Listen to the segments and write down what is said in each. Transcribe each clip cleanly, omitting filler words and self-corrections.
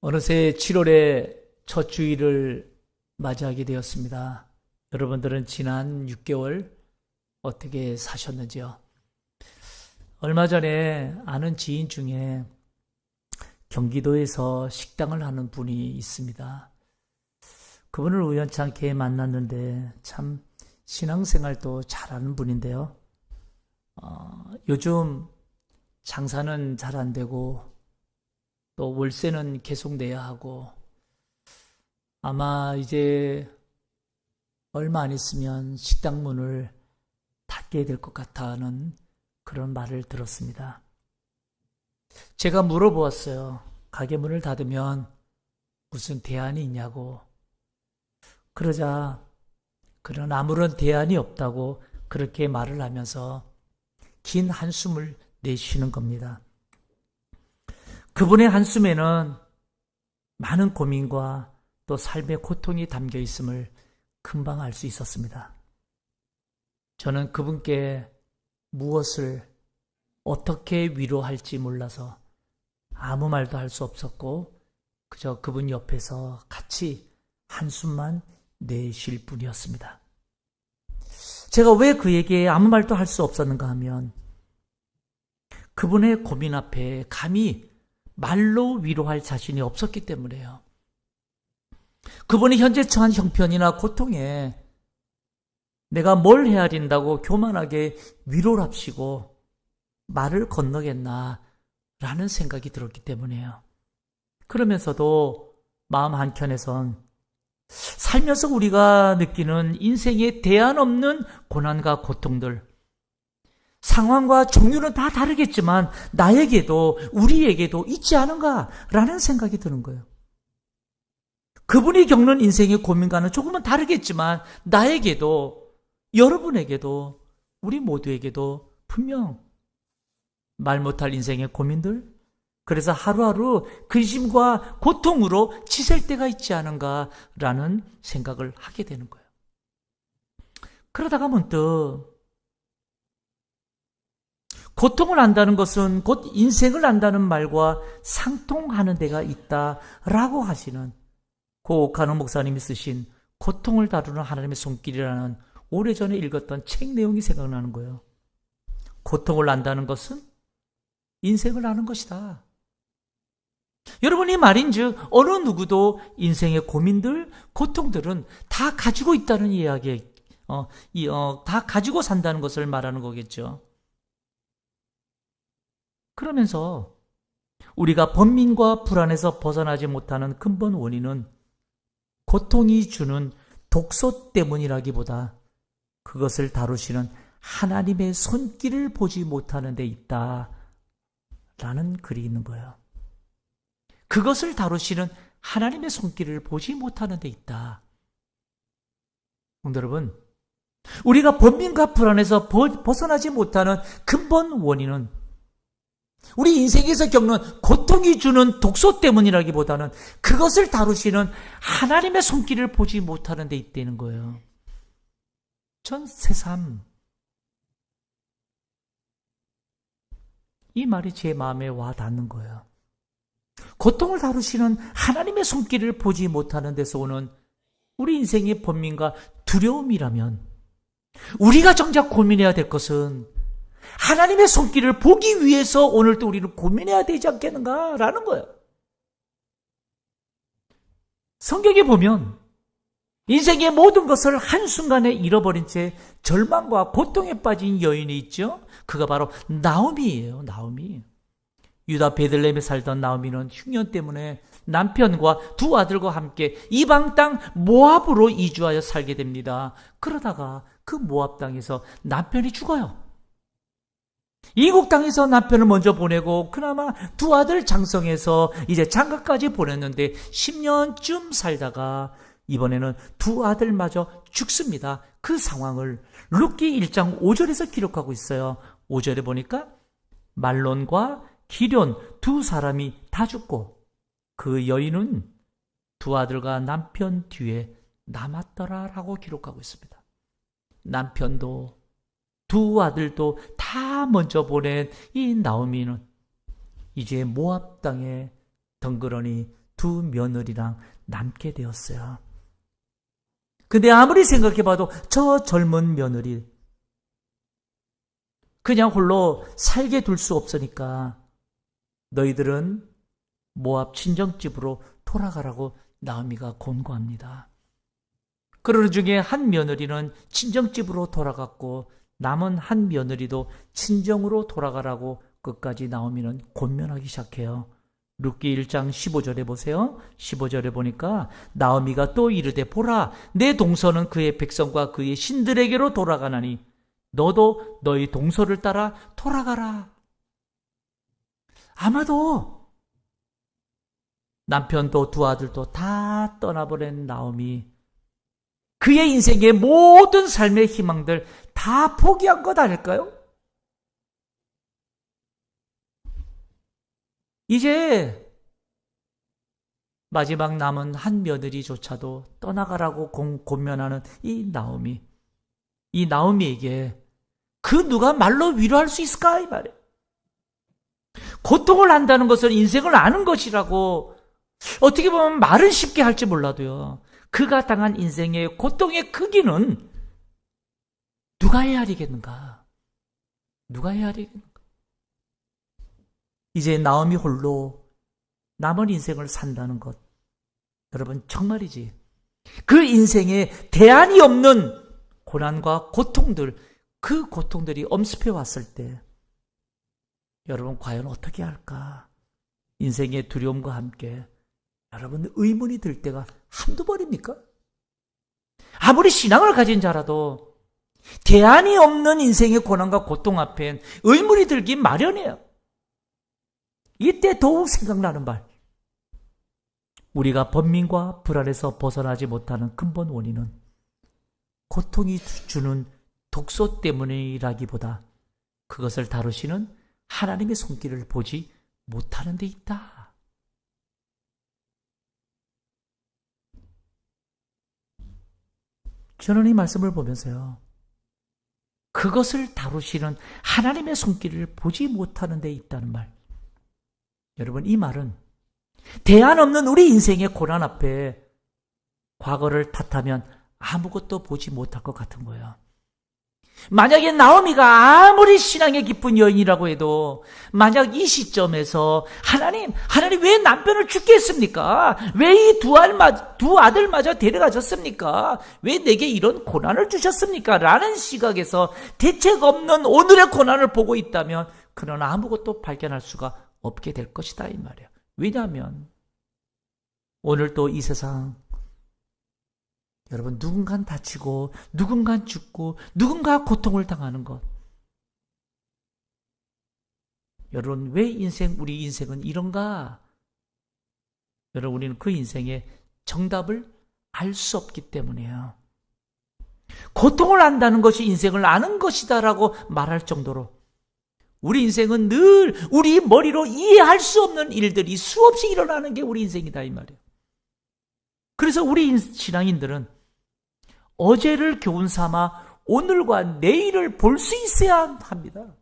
어느새 7월의 첫 주일을 맞이하게 되었습니다. 여러분들은 지난 6개월 어떻게 사셨는지요? 얼마 전에 아는 지인 중에 경기도에서 식당을 하는 분이 있습니다. 그분을 우연찮게 만났는데 참 신앙생활도 잘하는 분인데요. 요즘 장사는 잘 안 되고 또 월세는 계속 내야 하고 아마 이제 얼마 안 있으면 식당 문을 닫게 될 것 같다는 그런 말을 들었습니다. 제가 물어보았어요. 가게 문을 닫으면 무슨 대안이 있냐고. 그러자 그런 아무런 대안이 없다고 그렇게 말을 하면서 긴 한숨을 내쉬는 겁니다. 그분의 한숨에는 많은 고민과 또 삶의 고통이 담겨 있음을 금방 알 수 있었습니다. 저는 그분께 무엇을 어떻게 위로할지 몰라서 아무 말도 할 수 없었고 그저 그분 옆에서 같이 한숨만 내쉴 뿐이었습니다. 제가 왜 그에게 아무 말도 할 수 없었는가 하면 그분의 고민 앞에 감히 말로 위로할 자신이 없었기 때문에요. 그분이 현재 처한 형편이나 고통에 내가 뭘 헤아린다고 교만하게 위로를 합시고 말을 건너겠나 라는 생각이 들었기 때문에요. 그러면서도 마음 한켠에선 살면서 우리가 느끼는 인생에 대안 없는 고난과 고통들, 상황과 종류는 다 다르겠지만 나에게도 우리에게도 있지 않은가라는 생각이 드는 거예요. 그분이 겪는 인생의 고민과는 조금은 다르겠지만 나에게도 여러분에게도 우리 모두에게도 분명 말 못할 인생의 고민들, 그래서 하루하루 근심과 고통으로 지샐 때가 있지 않은가라는 생각을 하게 되는 거예요. 그러다가 문득 고통을 안다는 것은 곧 인생을 안다는 말과 상통하는 데가 있다라고 하시는 고 오카노 목사님이 쓰신 고통을 다루는 하나님의 손길이라는 오래전에 읽었던 책 내용이 생각나는 거예요. 고통을 안다는 것은 인생을 아는 것이다. 여러분, 이 말인즉 어느 누구도 인생의 고민들, 고통들은 다 가지고 있다는 이야기, 다 가지고 산다는 것을 말하는 거겠죠. 그러면서 우리가 번민과 불안에서 벗어나지 못하는 근본 원인은 고통이 주는 독소 때문이라기보다 그것을 다루시는 하나님의 손길을 보지 못하는 데 있다라는 글이 있는 거예요. 그것을 다루시는 하나님의 손길을 보지 못하는 데 있다. 여러분, 우리가 번민과 불안에서 벗어나지 못하는 근본 원인은 우리 인생에서 겪는 고통이 주는 독소 때문이라기보다는 그것을 다루시는 하나님의 손길을 보지 못하는 데 있다는 거예요. 전 새삼 이 말이 제 마음에 와 닿는 거예요. 고통을 다루시는 하나님의 손길을 보지 못하는 데서 오는 우리 인생의 번민과 두려움이라면 우리가 정작 고민해야 될 것은 하나님의 손길을 보기 위해서 오늘도 우리는 고민해야 되지 않겠는가라는 거예요. 성경에 보면 인생의 모든 것을 한순간에 잃어버린 채 절망과 고통에 빠진 여인이 있죠. 그가 바로 나오미예요. 나오미. 유다 베들레헴에 살던 나오미는 흉년 때문에 남편과 두 아들과 함께 이방 땅 모압으로 이주하여 살게 됩니다. 그러다가 그 모압 땅에서 남편이 죽어요. 이국 땅에서 남편을 먼저 보내고 그나마 두 아들 장성해서 이제 장가까지 보냈는데 10년쯤 살다가 이번에는 두 아들마저 죽습니다. 그 상황을 룻기 1장 5절에서 기록하고 있어요. 5절에 보니까 말론과 기럨 두 사람이 다 죽고 그 여인은 두 아들과 남편 뒤에 남았더라라고 기록하고 있습니다. 남편도 두 아들도 다 먼저 보낸 이 나오미는 이제 모압 땅에 덩그러니 두 며느리랑 남게 되었어요. 근데 아무리 생각해봐도 저 젊은 며느리 그냥 홀로 살게 둘 수 없으니까 너희들은 모압 친정집으로 돌아가라고 나오미가 권고합니다. 그러는 중에 한 며느리는 친정집으로 돌아갔고 남은 한 며느리도 친정으로 돌아가라고 끝까지 나오미는 권면하기 시작해요. 룻기 1장 15절에 보세요. 15절에 보니까 나오미가 또 이르되 보라 내 동서는 그의 백성과 그의 신들에게로 돌아가나니 너도 너희 동서를 따라 돌아가라. 아마도 남편도 두 아들도 다 떠나버린 나오미 그의 인생의 모든 삶의 희망들 다 포기한 것 아닐까요? 이제 마지막 남은 한 며느리조차도 떠나가라고 권면하는 이 나오미에게 그 누가 말로 위로할 수 있을까? 이 말이에요. 고통을 한다는 것은 인생을 아는 것이라고 어떻게 보면 말은 쉽게 할지 몰라도요. 그가 당한 인생의 고통의 크기는 누가 헤아리겠는가? 누가 헤아리겠는가? 이제 나오미 홀로 남은 인생을 산다는 것. 여러분 정말이지. 그 인생에 대안이 없는 고난과 고통들, 그 고통들이 엄습해 왔을 때 여러분 과연 어떻게 할까? 인생의 두려움과 함께 여러분 의문이 들 때가 한두 번입니까? 아무리 신앙을 가진 자라도 대안이 없는 인생의 고난과 고통 앞엔 의문이 들기 마련이에요. 이때 더욱 생각나는 말. 우리가 번민과 불안에서 벗어나지 못하는 근본 원인은 고통이 주는 독소 때문이라기보다 그것을 다루시는 하나님의 손길을 보지 못하는 데 있다. 저는 이 말씀을 보면서요. 그것을 다루시는 하나님의 손길을 보지 못하는 데 있다는 말. 여러분 이 말은 대안 없는 우리 인생의 고난 앞에 과거를 탓하면 아무것도 보지 못할 것 같은 거예요. 만약에 나오미가 아무리 신앙의 깊은 여인이라고 해도 만약 이 시점에서 하나님 왜 남편을 죽게 했습니까? 왜 이 두 아들마저 데려가셨습니까? 왜 내게 이런 고난을 주셨습니까? 라는 시각에서 대책 없는 오늘의 고난을 보고 있다면 그는 아무것도 발견할 수가 없게 될 것이다 이 말이에요. 왜냐하면 오늘 또 이 세상 여러분 누군가는 다치고 누군가는 죽고 누군가 고통을 당하는 것. 여러분 왜 우리 인생은 이런가? 여러분 우리는 그 인생의 정답을 알 수 없기 때문이에요. 고통을 안다는 것이 인생을 아는 것이다라고 말할 정도로 우리 인생은 늘 우리 머리로 이해할 수 없는 일들이 수없이 일어나는 게 우리 인생이다 이 말이에요. 그래서 우리 신앙인들은 어제를 교훈 삼아 오늘과 내일을 볼 수 있어야 합니다.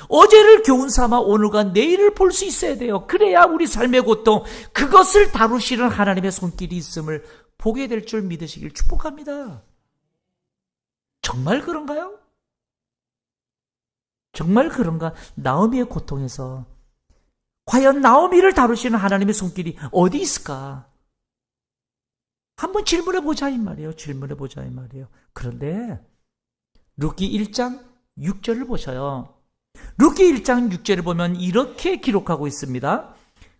어제를 교훈 삼아 오늘과 내일을 볼 수 있어야 돼요. 그래야 우리 삶의 고통, 그것을 다루시는 하나님의 손길이 있음을 보게 될 줄 믿으시길 축복합니다. 정말 그런가요? 정말 그런가? 나오미의 고통에서 과연 나오미를 다루시는 하나님의 손길이 어디 있을까? 한번 질문해보자 이 말이에요. 그런데 룻기 1장 6절을 보셔요. 룻기 1장 6절을 보면 이렇게 기록하고 있습니다.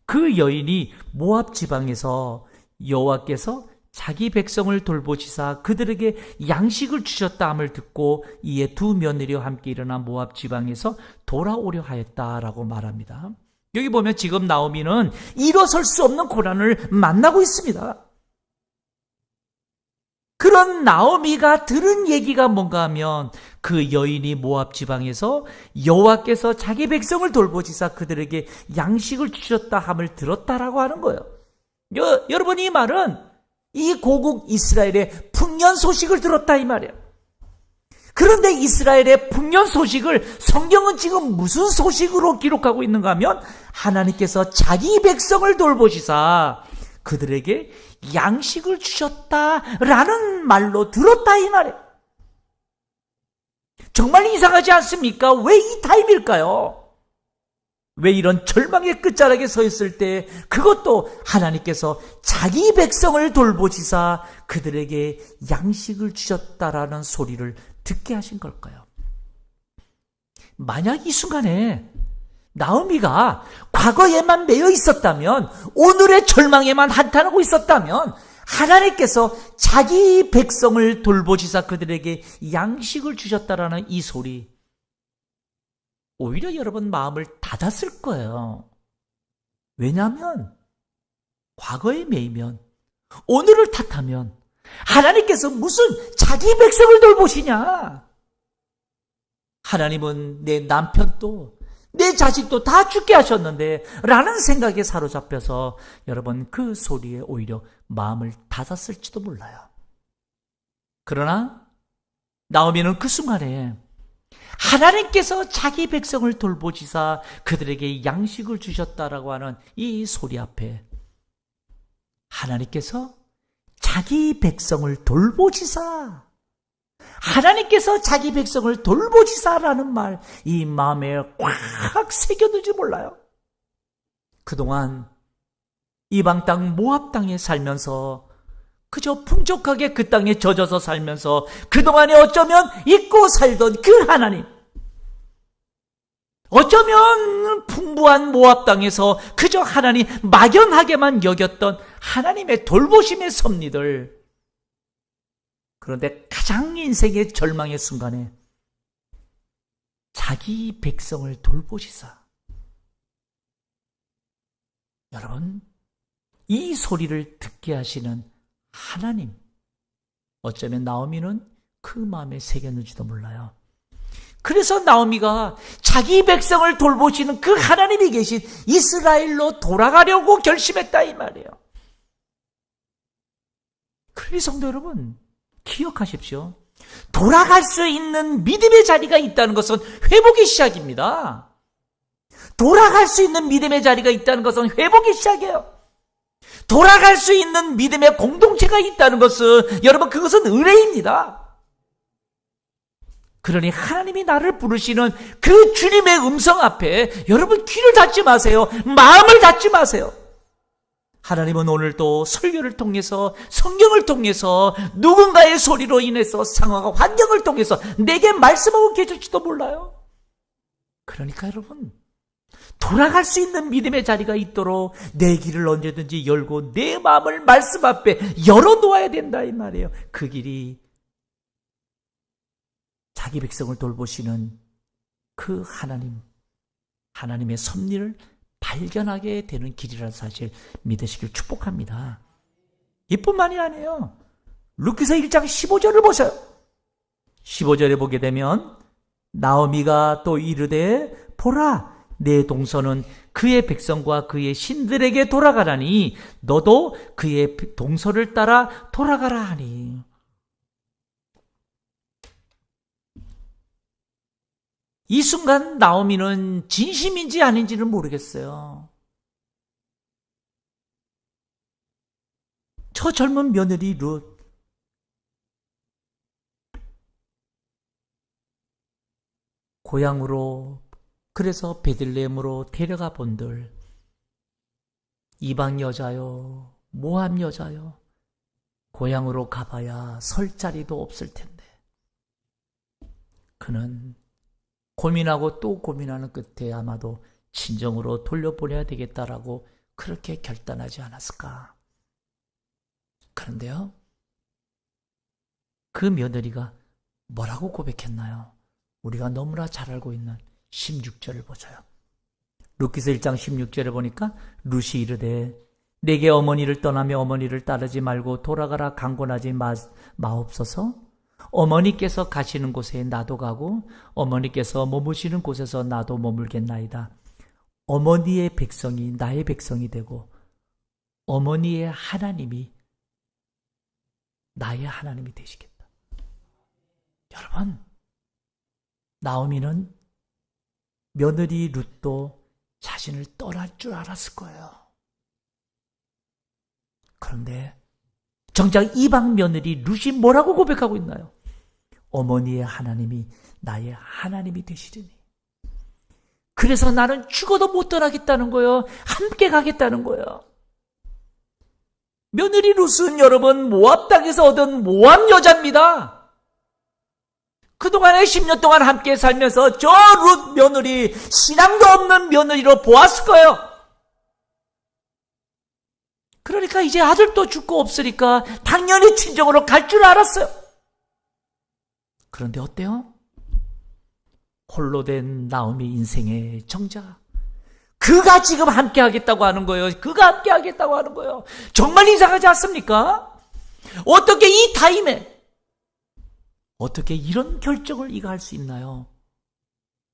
그 여인이 모압 지방에서 여호와께서 자기 백성을 돌보시사 그들에게 양식을 주셨다 함을 듣고 이에 두 며느리와 함께 일어나 모압 지방에서 돌아오려 하였다라고 말합니다. 여기 보면 지금 나오미는 일어설 수 없는 고난을 만나고 있습니다. 그런 나오미가 들은 얘기가 뭔가 하면 그 여인이 모압 지방에서 여호와께서 자기 백성을 돌보시사 그들에게 양식을 주셨다 함을 들었다라고 하는 거예요. 여러분 이 말은 이 고국 이스라엘의 풍년 소식을 들었다 이 말이에요. 그런데 이스라엘의 풍년 소식을 성경은 지금 무슨 소식으로 기록하고 있는가 하면 하나님께서 자기 백성을 돌보시사 그들에게 양식을 주셨다라는 말로 들었다 이 말이에요. 정말 이상하지 않습니까? 왜 이 타임일까요? 왜 이런 절망의 끝자락에 서 있을 때 그것도 하나님께서 자기 백성을 돌보시사 그들에게 양식을 주셨다라는 소리를 듣게 하신 걸까요? 만약 이 순간에 나오미가 과거에만 매여 있었다면, 오늘의 절망에만 한탄하고 있었다면 하나님께서 자기 백성을 돌보시사 그들에게 양식을 주셨다라는 이 소리, 오히려 여러분 마음을 닫았을 거예요. 왜냐하면 과거에 매이면, 오늘을 탓하면 하나님께서 무슨 자기 백성을 돌보시냐? 하나님은 내 남편도 내 자식도 다 죽게 하셨는데 라는 생각에 사로잡혀서 여러분 그 소리에 오히려 마음을 닫았을지도 몰라요. 그러나 나오미는 그 순간에 하나님께서 자기 백성을 돌보시사 그들에게 양식을 주셨다라고 하는 이 소리 앞에 하나님께서 자기 백성을 돌보시사, 하나님께서 자기 백성을 돌보시사라는 말, 이 마음에 꽉 새겨두지 몰라요. 그동안 이방 땅 모압 땅에 살면서 그저 풍족하게 그 땅에 젖어서 살면서 그동안에 어쩌면 잊고 살던 그 하나님, 어쩌면 풍부한 모압 땅에서 그저 하나님 막연하게만 여겼던 하나님의 돌보심의 섭리들, 그런데 가장 인생의 절망의 순간에 자기 백성을 돌보시사, 여러분 이 소리를 듣게 하시는 하나님, 어쩌면 나오미는 그 마음에 새겼는지도 몰라요. 그래서 나오미가 자기 백성을 돌보시는 그 하나님이 계신 이스라엘로 돌아가려고 결심했다 이 말이에요. 그러니 성도 여러분, 기억하십시오. 돌아갈 수 있는 믿음의 자리가 있다는 것은 회복의 시작입니다. 돌아갈 수 있는 믿음의 자리가 있다는 것은 회복의 시작이에요. 돌아갈 수 있는 믿음의 공동체가 있다는 것은, 여러분, 그것은 은혜입니다. 그러니 하나님이 나를 부르시는 그 주님의 음성 앞에 여러분 귀를 닫지 마세요. 마음을 닫지 마세요. 하나님은 오늘도 설교를 통해서, 성경을 통해서, 누군가의 소리로 인해서, 상황과 환경을 통해서 내게 말씀하고 계실지도 몰라요. 그러니까 여러분, 돌아갈 수 있는 믿음의 자리가 있도록 내 길을 언제든지 열고 내 마음을 말씀 앞에 열어놓아야 된다 이 말이에요. 그 길이 자기 백성을 돌보시는 그 하나님, 하나님의 섭리를 발견하게 되는 길이라는 사실 믿으시길 축복합니다. 이뿐만이 아니에요. 루키서 1장 15절을 보세요. 15절에 보게 되면 나오미가 또 이르되 보라, 내 동서는 그의 백성과 그의 신들에게 돌아가라니 너도 그의 동서를 따라 돌아가라 하니. 이 순간 나오미는 진심인지 아닌지는 모르겠어요. 저 젊은 며느리 룻, 고향으로, 그래서 베들레헴으로 데려가 본들, 이방 여자요, 모함 여자요, 고향으로 가봐야 설 자리도 없을 텐데 그는 고민하고 또 고민하는 끝에 아마도 친정으로 돌려보내야 되겠다라고 그렇게 결단하지 않았을까. 그런데요, 그 며느리가 뭐라고 고백했나요? 우리가 너무나 잘 알고 있는 16절을 보세요. 루키서 1장 16절에 보니까 룻이 이르되 내게 어머니를 떠나며 어머니를 따르지 말고 돌아가라 강권하지 마옵소서. 어머니께서 가시는 곳에 나도 가고 어머니께서 머무시는 곳에서 나도 머물겠나이다. 어머니의 백성이 나의 백성이 되고 어머니의 하나님이 나의 하나님이 되시겠다. 여러분, 나오미는 며느리 룻도 자신을 떠날 줄 알았을 거예요. 그런데 정작 이방 며느리 룻이 뭐라고 고백하고 있나요? 어머니의 하나님이 나의 하나님이 되시리니. 그래서 나는 죽어도 못 떠나겠다는 거예요. 함께 가겠다는 거예요. 며느리 룻은 여러분 모압 땅에서 얻은 모압 여자입니다. 그동안에 10년 동안 함께 살면서 저 룻 며느리 신앙도 없는 며느리로 보았을 거예요. 그러니까 이제 아들도 죽고 없으니까 당연히 친정으로 갈 줄 알았어요. 그런데 어때요? 홀로 된 나오미 인생의 정자. 그가 지금 함께 하겠다고 하는 거예요. 그가 함께 하겠다고 하는 거예요. 정말 이상하지 않습니까? 어떻게 이 타임에 어떻게 이런 결정을 이가 할 수 있나요?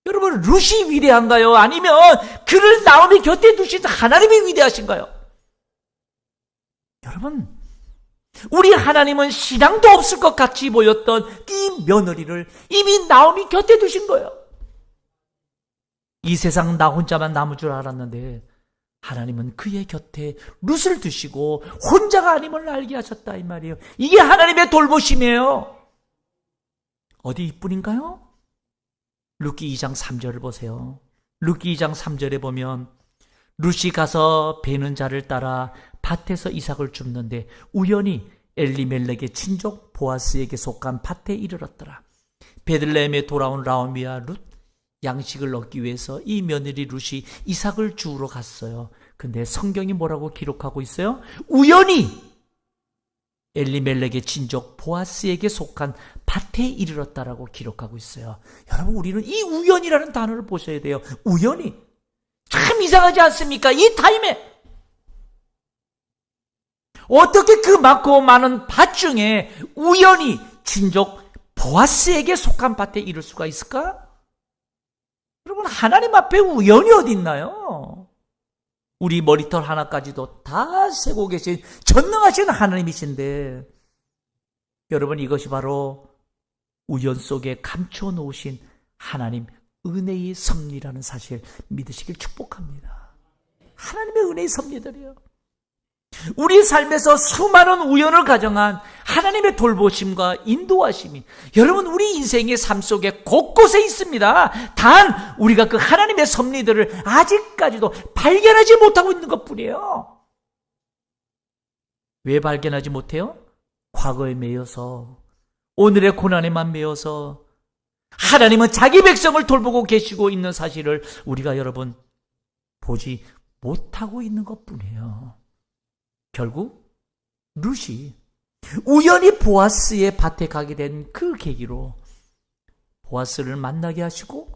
여러분, 룻이 위대한가요? 아니면 그를 나오미 곁에 두신 하나님이 위대하신가요? 여러분, 우리 하나님은 신앙도 없을 것 같이 보였던 이 며느리를 이미 나오미 곁에 두신 거예요. 이 세상 나 혼자만 남을 줄 알았는데 하나님은 그의 곁에 룻을 두시고 혼자가 아님을 알게 하셨다 이 말이에요. 이게 하나님의 돌보심이에요. 어디 이뿐인가요? 룻기 2장 3절을 보세요. 룻기 2장 3절에 보면 룻이 가서 베는 자를 따라 밭에서 이삭을 줍는데 우연히 엘리멜렉의 친족 보아스에게 속한 밭에 이르렀더라. 베들레헴에 돌아온 나오미와 룻 양식을 얻기 위해서 이 며느리 룻이 이삭을 주우러 갔어요. 근데 성경이 뭐라고 기록하고 있어요? 우연히 엘리멜렉의 친족 보아스에게 속한 밭에 이르렀다라고 기록하고 있어요. 여러분, 우리는 이 우연이라는 단어를 보셔야 돼요. 우연히. 참 이상하지 않습니까? 이 타임에 어떻게 그 많고 많은 밭 중에 우연히 친족 보아스에게 속한 밭에 이를 수가 있을까? 여러분, 하나님 앞에 우연이 어디 있나요? 우리 머리털 하나까지도 다 세고 계신 전능하신 하나님이신데, 여러분, 이것이 바로 우연 속에 감춰 놓으신 하나님 은혜의 섭리라는 사실 믿으시길 축복합니다. 하나님의 은혜의 섭리들이에요. 우리 삶에서 수많은 우연을 가정한 하나님의 돌보심과 인도하심이 여러분 우리 인생의 삶 속에 곳곳에 있습니다. 단 우리가 그 하나님의 섭리들을 아직까지도 발견하지 못하고 있는 것뿐이에요. 왜 발견하지 못해요? 과거에 매여서, 오늘의 고난에만 매여서. 하나님은 자기 백성을 돌보고 계시고 있는 사실을 우리가 여러분 보지 못하고 있는 것뿐이에요. 결국 룻이 우연히 보아스의 밭에 가게 된 그 계기로 보아스를 만나게 하시고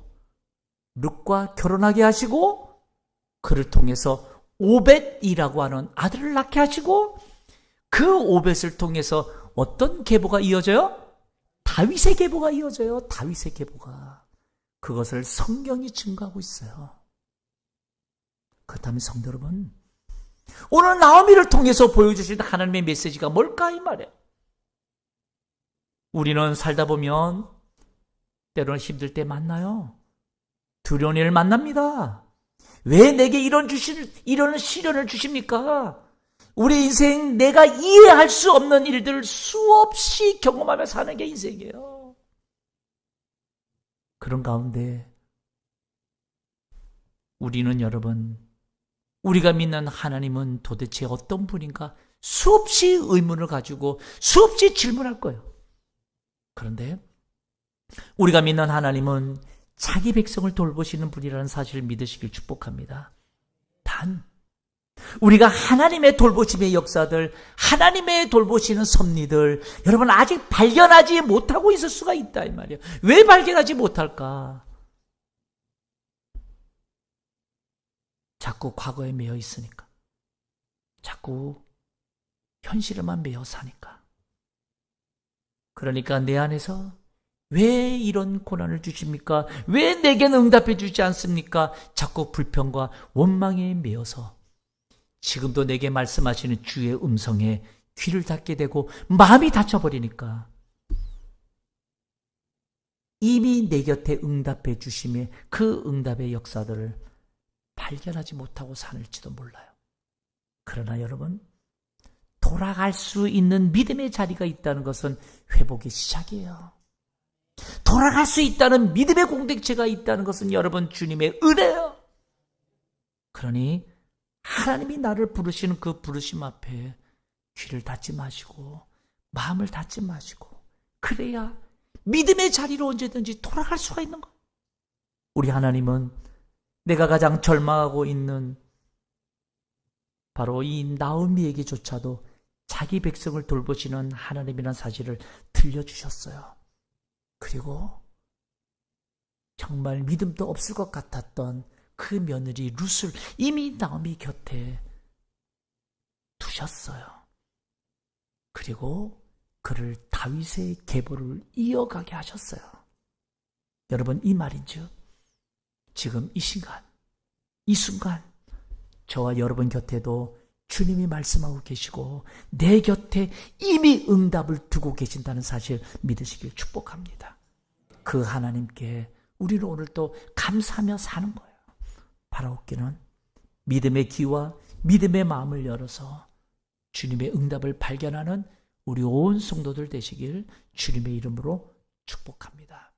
룻과 결혼하게 하시고 그를 통해서 오벳이라고 하는 아들을 낳게 하시고 그 오벳을 통해서 어떤 계보가 이어져요? 다윗의 계보가 이어져요. 다윗의 계보가. 그것을 성경이 증거하고 있어요. 그렇다면 성도 여러분, 오늘 나오미를 통해서 보여주신 하나님의 메시지가 뭘까 이 말이에요. 우리는 살다 보면 때로는 힘들 때 만나요. 두려운 일을 만납니다. 왜 내게 이런 시련을 주십니까? 우리 인생 내가 이해할 수 없는 일들을 수없이 경험하며 사는 게 인생이에요. 그런 가운데 우리는 여러분, 우리가 믿는 하나님은 도대체 어떤 분인가 수없이 의문을 가지고 수없이 질문할 거예요. 그런데 우리가 믿는 하나님은 자기 백성을 돌보시는 분이라는 사실을 믿으시길 축복합니다. 단 우리가 하나님의 돌보심의 역사들, 하나님의 돌보시는 섭리들 여러분 아직 발견하지 못하고 있을 수가 있다 이 말이에요. 왜 발견하지 못할까? 자꾸 과거에 매여 있으니까. 자꾸 현실에만 매여 사니까. 그러니까 내 안에서 왜 이런 고난을 주십니까? 왜 내게는 응답해 주지 않습니까? 자꾸 불평과 원망에 매여서 지금도 내게 말씀하시는 주의 음성에 귀를 닫게 되고 마음이 닫혀버리니까 이미 내 곁에 응답해 주심에 그 응답의 역사들을 발견하지 못하고 사는지도 몰라요. 그러나 여러분, 돌아갈 수 있는 믿음의 자리가 있다는 것은 회복의 시작이에요. 돌아갈 수 있다는 믿음의 공동체가 있다는 것은 여러분 주님의 은혜예요. 그러니 하나님이 나를 부르시는 그 부르심 앞에 귀를 닫지 마시고 마음을 닫지 마시고, 그래야 믿음의 자리로 언제든지 돌아갈 수가 있는 거예요. 우리 하나님은 내가 가장 절망하고 있는 바로 이 나오미에게조차도 자기 백성을 돌보시는 하나님이라는 사실을 들려주셨어요. 그리고 정말 믿음도 없을 것 같았던 그 며느리 룻을 이미 나오미 곁에 두셨어요. 그리고 그를 다윗의 계보를 이어가게 하셨어요. 여러분, 이 말인즉 지금 이 시간, 이 순간 저와 여러분 곁에도 주님이 말씀하고 계시고 내 곁에 이미 응답을 두고 계신다는 사실 믿으시길 축복합니다. 그 하나님께 우리는 오늘 또 감사하며 사는 거예요. 바라옵기는 믿음의 귀와 믿음의 마음을 열어서 주님의 응답을 발견하는 우리 온 성도들 되시길 주님의 이름으로 축복합니다.